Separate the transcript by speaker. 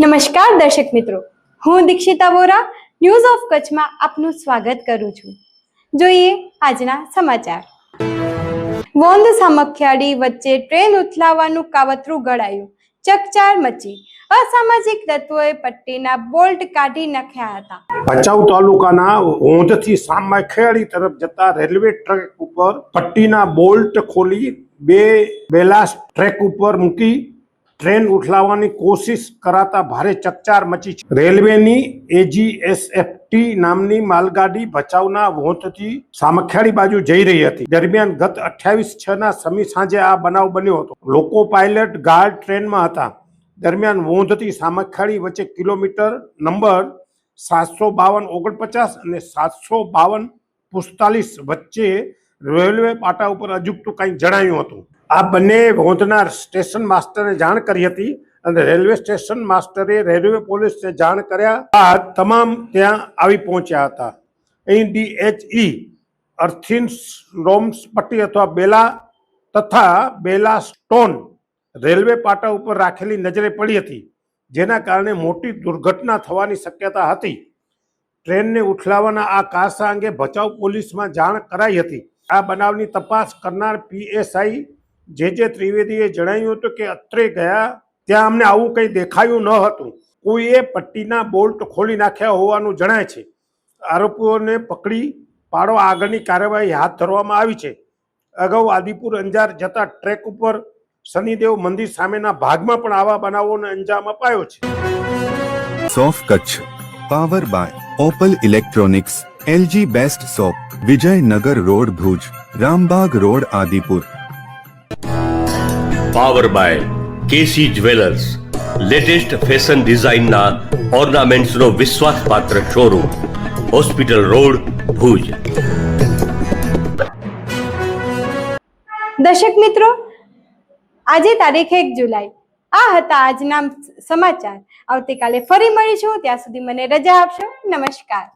Speaker 1: નમસ્કાર દર્શક મિત્રો, હું દીક્ષિતા વોરા ન્યૂઝ ઓફ કચ્છમાં આપનું સ્વાગત કરું છું। જોઈએ આજના સમાચાર। વોંધ સામખિયાળી વચ્ચે ટ્રેન ઉથલાવવાનું કાવતરું ઘડાયું, ચકચાર મચી। અસામાજિક તત્વોએ પટ્ટીના બોલ્ટ કાઢી નાખ્યા હતા।
Speaker 2: ભચાઉ તાલુકાના વોંધથી સામખિયાળી તરફ જતા રેલવે ટ્રેક ઉપર પટ્ટીના બોલ્ટ ખોલી બે બેલાસ્ટ ટ્રેક ઉપર મૂકી ટ્રેન ઉઠલાવવાની કોશિશ કરાતા ભારે ચકચાર મચી છે। રેલવેની AGSFT નામની માલગાડી ભચાઉના વોંધથી સામખિયાળી બાજુ જઈ રહી હતી। દરમિયાન ગત 28/6 સમી સાંજે આ બનાવ બન્યો હતો। લોકો પાયલટ ગાર્ડ ટ્રેનમાં હતા। દરમિયાન વોંધથી સામખિયાળી વચ્ચે કિલોમીટર નંબર 75249 અને 75245 વચ્ચે રેલવે પાટા ઉપર અજુગતું કંઈક જણાયું હતું। આ બંને વોંધના સ્ટેશન માસ્ટરને જાણ કરી હતી અને રેલવે સ્ટેશન માસ્ટરે રેલવે પોલીસને જાણ કર્યા બાદ તમામ ત્યાં આવી પહોંચ્યા હતા। અહીં DHE અર્થિન્સ રોમ્સ પટ્ટી અથવા બેલા તથા બેલા સ્ટોન રેલવે પાટા ઉપર રાખેલી નજરે પડી હતી, જેના કારણે મોટી દુર્ઘટના થવાની શક્યતા હતી। ટ્રેનને ઉઠલાવવાના આ કારસા અંગે ભચાઉ પોલીસમાં જાણ કરાઈ હતી। આ બનાવની તપાસ કરનાર PSI JJ ત્રિવેદીએ જણાવ્યું હતું કે અત્રે ગયા ત્યાં અમને આવું કંઈ દેખાયું ન હતું। કોઈએ પટ્ટીના બોલ્ટ ખોલી નાખ્યા હોવાનું જણાય છે। આરોપીઓને પકડી પાડવા આગળની કાર્યવાહી હાથ ધરવામાં આવી છે। અગાઉ આદિપુર અંજાર જતા ટ્રેક ઉપર શનિદેવ મંદિર સામેના ભાગમાં પણ આવા બનાવોને અંજામ અપાયો છે।
Speaker 3: સોફ Kutch power by Opal electronics, LG best soap, Vijaynagar road Bhuj, Rambagh road Adipur.
Speaker 4: Power by KC jewellers, latest fashion ડિઝાઇનના ઓર્નામેન્ટ્સનો વિશ્વાસપાત્ર શોરૂમ, હોસ્પિટલ રોડ ભુજ।
Speaker 1: દર્શક મિત્રો, આજે તારીખ 1 જુલાઈ। આ હતા આજના સમાચાર। આવતીકાલે ફરી મળીશું, ત્યાં સુધી મને રજા આપશો। નમસ્કાર।